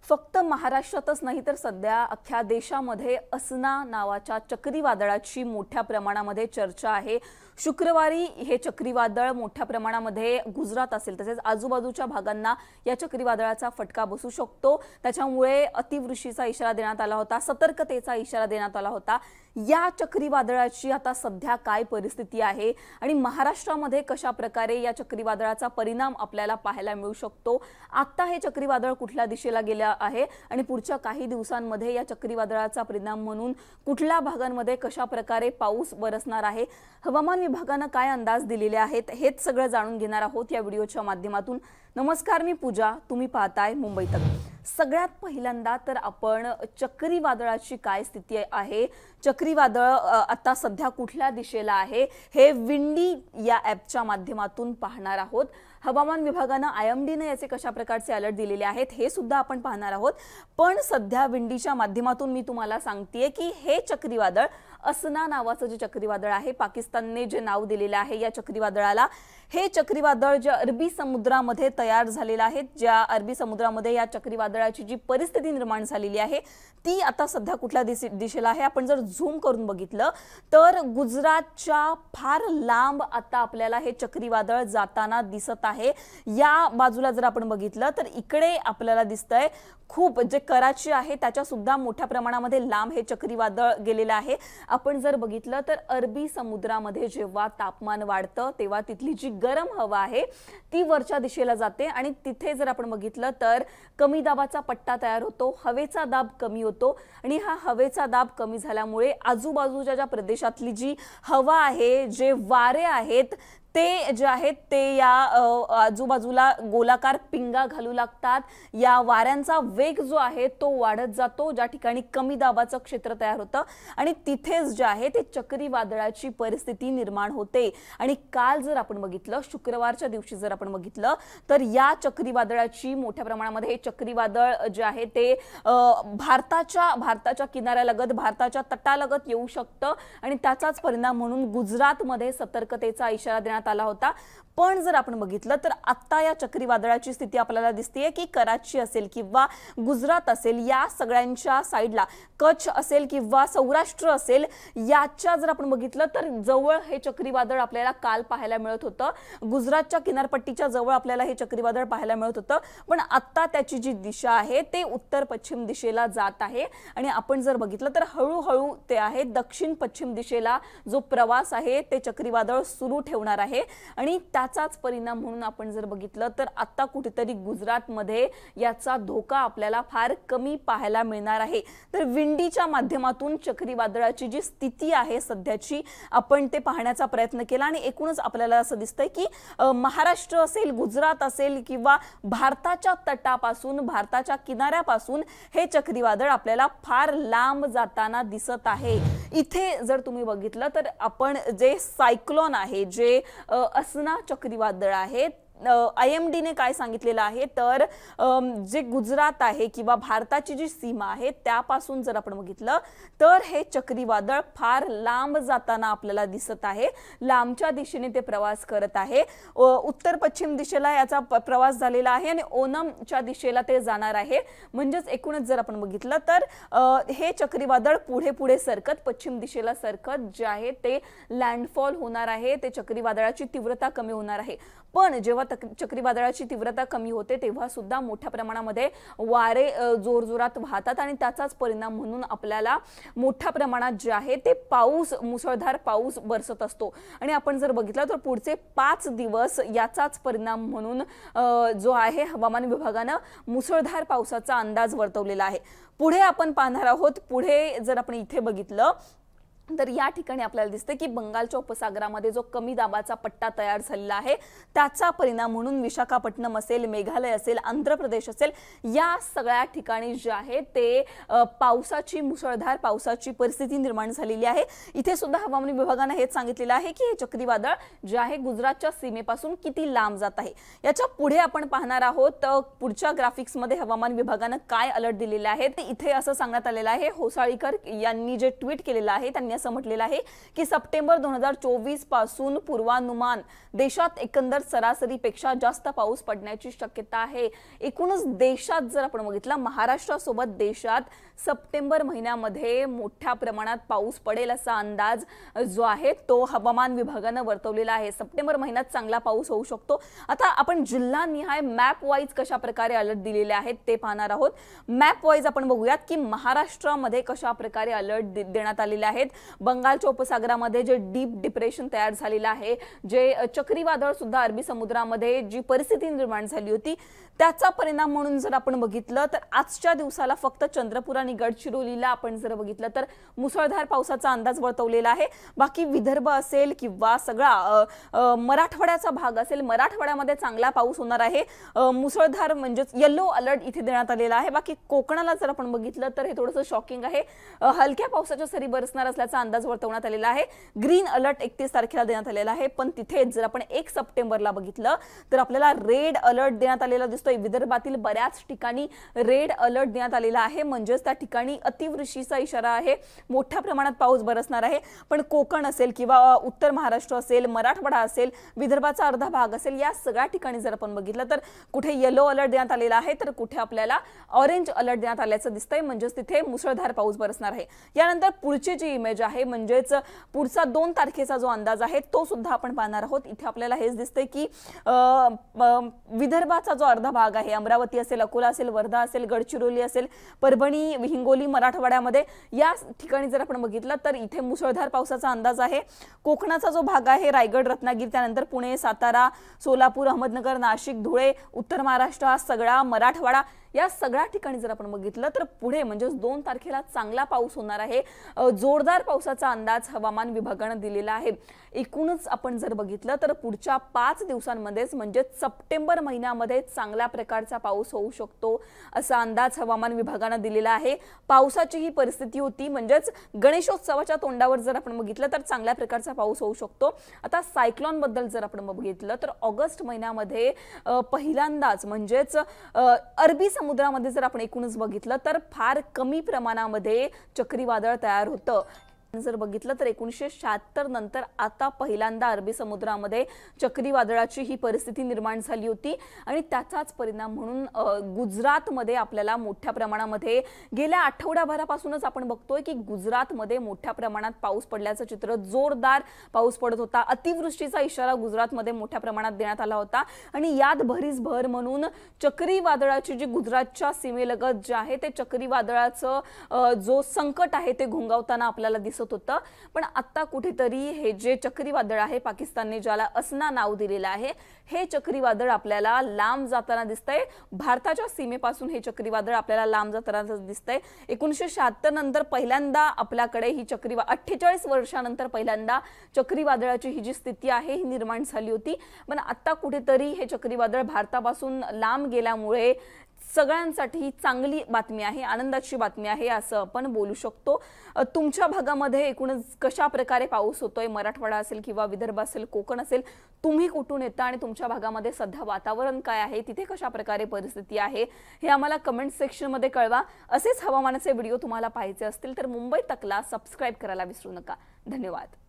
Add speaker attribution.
Speaker 1: फक्त महाराष्ट्रातच नाही तर सध्या अख्ख्या देशामध्ये असना नावाच्या चक्रीवादळाची मोठ्या प्रमाणामध्ये चर्चा आहे। शुक्रवारी हे चक्रीवादळ मोठ्या प्रमाणामध्ये गुजरात असेल तसेच आजूबाजूच्या भागांना या चक्रीवादळाचा फटका बसू शकतो। त्याच्यामुळे अतिवृष्टीचा इशारा देण्यात आला होता, सतर्कतेचा इशारा देण्यात आला होता। या चक्रीवादळाची आता सध्या काय परिस्थिती आहे आणि महाराष्ट्रामध्ये कशा प्रकारे या चक्रीवादळाचा परिणाम आपल्याला पाहायला मिळू शकतो। आता हे चक्रीवादळ कुठल्या दिशेला गेले आहे आणि पुढच्या काही दिवसांमध्ये या चक्रीवादळाचा परिणाम म्हणून कुठल्या भागांमध्ये कशा प्रकारे पाऊस बरसणार आहे, हवामान विभागाने काय अंदाज दिलेले आहेत, हेच सगळं जाणून घेणार आहोत या व्हिडिओच्या माध्यमातून। नमस्कार, मी पूजा, तुम्ही पाहताय मुंबई तक। सगळ्यात पहिल्यांदा तर आपण चक्रीवादळाची काय स्थिती आहे, चक्रीवादळ आता सध्या कुठल्या दिशेला आहे हे विंडी या ॲपच्या माध्यमातून पाहणार आहोत। हवामान विभागाने IMDने याचे कशा प्रकारचे अलर्ट दिलेले आहेत हे सुद्धा आपण पाहणार आहोत। पण सध्या विंडीच्या माध्यमातून मी तुम्हाला सांगतेय की हे चक्रीवादळ असना नावाचं जे चक्रीवादळ आहे, पाकिस्तानने जे नाव दिलेले आहे या चक्रीवादळाला, हे चक्रीवादळ जे अरबी समुद्रामध्ये तयार झालेलं आहे, ज्या अरबी समुद्रामध्ये या चक्रीवादळाची जी परिस्थिती निर्माण झालेली आहे ती आता सध्या कुठल्या दिशेला आहे। आपण जर झूम करून बघितलं तर गुजरातच्या फार लांब आता आपल्याला हे चक्रीवादळ जाताना दिसत आहे। या बाजूला जर आपण बघितलं तर इकडे आपल्याला दिसतंय खूप जे कराची आहे त्याच्या सुद्धा मोठ्या प्रमाणामध्ये लांब हे चक्रीवादळ गेलेलं आहे। आपण जर बघितलं तर अरबी समुद्रामध्ये जेव्हा तापमान वाढतं तेव्हा तिथली जी गरम हवा आहे ती वरच्या दिशेला जाते आणि तिथे जर आपण बघितलं तर कमी दाबाचा पट्टा तयार होतो, हवेचा दाब कमी होतो आणि हा हवेचा दाब कमी झाल्यामुळे आजूबाजूच्या ज्या प्रदेशातली जी हवा आहे, जे वारे आहेत ते जे आहेत ते या आजूबाजूला गोलाकार पिंगा घालू लागतात। या वाऱ्यांचा वेग जो आहे तो वाढत जातो, ज्या ठिकाणी कमी दाबाचं क्षेत्र तयार होतं आणि तिथेच जे आहे ते चक्रीवादळाची परिस्थिती निर्माण होते। आणि काल जर आपण बघितलं, शुक्रवारच्या दिवशी जर आपण बघितलं तर या चक्रीवादळाची मोठ्या प्रमाणामध्ये हे चक्रीवादळ जे आहे ते भारताच्या किनाऱ्यालगत, भारताच्या तटालगत येऊ शकतं आणि त्याचाच परिणाम म्हणून गुजरातमध्ये सतर्कतेचा इशारा देण्यात आला होता। पण जर आपण बघितलं तर आता या चक्रीवादळाची स्थिती आपल्याला दिसतेय की कराची असेल किंवा गुजरात असेल, या सगळ्यांच्या साइडला कच्छ असेल किंवा सौराष्ट्र असेल, याच्या जर आपण बघितलं तर जवळ हे चक्रीवादळ आपल्याला काल पाहायला मिळत होतं। गुजरातच्या किनारपट्टीच्या जवळ आपल्याला हे चक्रीवादळ पाहायला मिळत होतं, पण आता त्याची जी दिशा आहे ते उत्तर पश्चिम दिशेला जात आहे आणि आपण जर बघितलं तर हळूहळू ते आहे दक्षिण पश्चिम दिशेला जो प्रवास आहे ते चक्रीवादळ सुरू ठेवणार आहे। आणि त्याचाच परिणाम म्हणून आपण जर बघितलं तर आता कुठेतरी गुजरातमध्ये याचा धोका आपल्याला फार कमी पाहायला मिळणार आहे। तर विंडीच्या माध्यमातून चक्रीवादळाची जी स्थिती आहे सध्याची आपण ते पाहण्याचा प्रयत्न केला आणि एकूणच आपल्याला असं दिसतंय की महाराष्ट्र असेल, गुजरात असेल किंवा भारताच्या तटापासून, भारताच्या किनाऱ्यापासून हे चक्रीवादळ आपल्याला फार लांब जाताना दिसत आहे। इथे जर तुम्ही बघितलं तर आपण जे सायक्लोन आहे, जे असना चक्रीवादळ आहे, IMDने काय सांगितलेलं आहे तर जे गुजरात आहे किंवा भारताची जी सीमा आहे त्यापासून जर आपण बघितलं तर हे चक्रीवादळ फार लांब जाताना आपल्याला दिसत आहे, लांबच्या दिशेने ते प्रवास करत आहे। उत्तर पश्चिम दिशेला याचा प्रवास झालेला आहे आणि ओनमच्या दिशेला ते जाणार आहे। म्हणजेच एकूणच जर आपण बघितलं तर हे चक्रीवादळ पुढे पुढे सरकत पश्चिम दिशेला सरकत जे आहे ते लँडफॉल होणार आहे, ते चक्रीवादळाची तीव्रता कमी होणार आहे। पण जेव्हा चक्रीवादळाची तीव्रता कमी होते तेव्हा सुद्धा मोठ्या प्रमाणामध्ये वारे जोरजोरात वाहतात आणि त्याचाच परिणाम म्हणून आपल्याला मोठ्या प्रमाणात जे आहे ते पाऊस, मुसळधार पाऊस बरसत असतो। आणि आपण जर बघितलं तर पुढचे 5 दिवस याचाच परिणाम म्हणून जो आहे हवामान विभागाने मुसळधार पावसाचा अंदाज वर्तवलेला आहे। पुढे आपण पाहणार आहोत, पुढे जर आपण इथे बघितलं तर या ठिकाणी आपल्याला दिसते की बंगालच्या उपसागरामध्ये जो कमी दाबाचा पट्टा तयार झालेला आहे त्याचा परिणाम म्हणून विशाखापट्टणम असेल, मेघालय असेल, आंध्र प्रदेश असेल, या सगळ्या ठिकाणी जे आहे ते पावसाची, मुसळधार पावसाची परिस्थिती निर्माण झालेली आहे। इथे सुद्धा हवामान विभागाने हेच सांगितलेलं आहे की हे चक्रीवादळ जे आहे गुजरातच्या सीमेपासून किती लांब जात आहे। याच्या पुढे आपण पाहणार आहोत पुढच्या ग्राफिक्स मध्ये हवामान विभागाने काय अलर्ट दिलेले आहे ते इथे असं सांगण्यात आलेलं आहे। होसाळीकर यांनी जे ट्विट केलेलं आहे त्यांनी यांनी असं म्हटलेलं आहे की सप्टेंबर 2024 पासून पूर्वानुमान देशात एकंदर सरासरीपेक्षा जास्त पाऊस पडण्याची शक्यता आहे। एकूणच देशात जर आपण बघितलं महाराष्ट्रासोबत देशात सप्टेंबर महिन्यामध्ये मोठ्या प्रमाणात पाऊस पडेल असा अंदाज जो आहे तो हवामान विभागाने वर्तवलेला आहे। सप्टेंबर महिन्यात चांगला पाऊस होऊ शकतो। आता आपण जिल्हानिहाय मॅप वाईज कशा प्रकारे अलर्ट दिलेले आहेत ते पाहणार आहोत। मॅप वाईज आपण बघूयात की महाराष्ट्रामध्ये कशा प्रकारे अलर्ट देण्यात आलेले आहेत। बंगालच्या उपसागरामध्ये जे डीप डिप्रेशन तयार झालेलं आहे, जे चक्रीवादळ सुद्धा अरबी समुद्रामध्ये जी परिस्थिती निर्माण झाली होती त्याचा परिणाम म्हणून जर आपण बघितलं तर आजच्या दिवसाला फक्त चंद्रपूर आणि गडचिरोलीला आपण जर बघितलं तर मुसळधार पावसाचा अंदाज वर्तवलेला आहे। बाकी विदर्भ असेल किंवा सगळा मराठवाड्याचा भाग असेल, मराठवाड्यामध्ये चांगला पाऊस होणार आहे। मुसळधार म्हणजे येलो अलर्ट इथे देण्यात आलेला आहे। बाकी कोकणाला जर आपण बघितलं तर हे थोडंसं शॉकिंग आहे, हलक्या पावसाच्या सरी बरसणार असल्याचा अंदाज वर्तवण्यात आलेला आहे। ग्रीन अलर्ट 31 तारखेला देण्यात आलेला आहे, पण तिथे जर आपण 1 सप्टेंबरला बघितलं तर आपल्याला रेड अलर्ट देण्यात आलेला दिसतोय। विदर्भातील बऱ्याच ठिकाणी रेड अलर्ट देण्यात आलेला आहे, म्हणजे त्या ठिकाणी अतिवृष्टीचा इशारा आहे, मोठ्या प्रमाणात पाऊस बरसणार आहे। पण कोकण असेल किंवा उत्तर महाराष्ट्र असेल, मराठवाडा असेल, विदर्भाचा अर्धा भाग असेल, या सगळ्या ठिकाणी जर आपण बघितलं तर कुठे येलो अलर्ट देण्यात आलेला आहे तर कुठे आपल्याला ऑरेंज अलर्ट देण्यात आल्याचं दिसतंय, म्हणजे तिथे मुसळधार पाऊस बरसणार आहे। यानंतर पुढची जी इमेज आहे म्हणजेच पुढचा 2 तारखेचा जो अंदाज आहे तो सुद्धा आपण पाहणार आहोत। इथे आपल्याला हेच दिसतंय की विदर्भाचा जो अर्धा भाग आहे, अमरावती असेल, अकोला असेल, वर्धा असेल, गडचिरोली असेल, परभणी, हिंगोली, मराठवाड्यामध्ये या ठिकाणी जर आपण बघितलं तर इथे मुसळधार पावसाचा अंदाज आहे। कोकणाचा जो भाग आहे रायगड, रत्नागिरी, त्यानंतर पुणे, सातारा, सोलापूर, अहमदनगर, नाशिक, धुळे, उत्तर महाराष्ट्र हा सगळा मराठवाडा या सगळ्या ठिकाणी जर आपण बघितलं तर पुढे म्हणजे 2 तारखेला चांगला पाऊस होणार आहे। जोरदार पावसाचा अंदाज हवामान विभागाने दिलेला आहे। एकूणच आपण जर बघितलं तर पुढच्या 5 दिवसांमध्येच म्हणजे सप्टेंबर महिन्यामध्ये चांगल्या प्रकारचा पाऊस होऊ शकतो असा अंदाज हवामान विभागाने दिलेला आहे। पावसाची ही परिस्थिती होती, म्हणजेच गणेशोत्सवाच्या तोंडावर जर आपण बघितलं तर चांगल्या प्रकारचा पाऊस होऊ शकतो। आता सायक्लोन बद्दल जर आपण बघितलं तर ऑगस्ट महिन्यामध्ये पहिल्यांदाच म्हणजेच अरबी समुद्रामध्ये जर आपण एकूणच बघितलं तर फार कमी प्रमाणामध्ये चक्रीवादळ तयार होतं। जर बघितलं तर 1976 नंतर आता पहिल्यांदा अरबी समुद्रामध्ये चक्रीवादळाची ही परिस्थिती निर्माण झाली होती आणि त्याचाच परिणाम म्हणून गुजरातमध्ये आपल्याला मोठ्या प्रमाणामध्ये गेल्या आठवड्याभरापासूनच आपण बघतोय की गुजरातमध्ये मोठ्या प्रमाणात पाऊस पडल्याचं चित्र, जोरदार पाऊस पडत होता। अतिवृष्टीचा इशारा गुजरातमध्ये मोठ्या प्रमाणात देण्यात आला होता आणि यात भरीस भर म्हणून चक्रीवादळाची जी गुजरातच्या सीमेलगत जे आहे ते चक्रीवादळाचं जो संकट आहे ते घोंगावताना आपल्याला दिसत होतं। पण आता कुठेतरी हे जे चक्रीवादळ आहे, पाकिस्तानने ज्याला असना नाव दिलेलं आहे, हे चक्रीवादळ आपल्याला लांब जाताना दिसतंय। भारताच्या सीमेपासून हे चक्रीवादळ आपल्याला लांब जाताना दिसतंय। 1976 नंतर पहिल्यांदा आपल्याकडे ही 48 वर्षानंतर पहिल्यांदा चक्रीवादळाची ही जी स्थिती आहे ही निर्माण झाली होती। पण आता कुठेतरी हे चक्रीवादळ भारतापासून लांब गेल्यामुळे सगळ्यांसाठी चांगली बातमी आहे, आनंदाची बातमी आहे असं आपण बोलू शकतो। तुमच्या भागामध्ये एकूणच कशा प्रकारे पाऊस होतोय, मराठवाडा असेल किंवा विदर्भ असेल, कोकण असेल, तुम्ही कुठून येता आणि तुमच्या भागामध्ये सध्या वातावरण काय आहे, तिथे कशा प्रकारे परिस्थिती आहे हे आम्हाला कमेंट सेक्शन मध्ये कळवा। असेच हवामानाचे व्हिडिओ तुम्हाला पाहायचे असतील तर मुंबई तकला सबस्क्राइब करायला विसरू नका। धन्यवाद।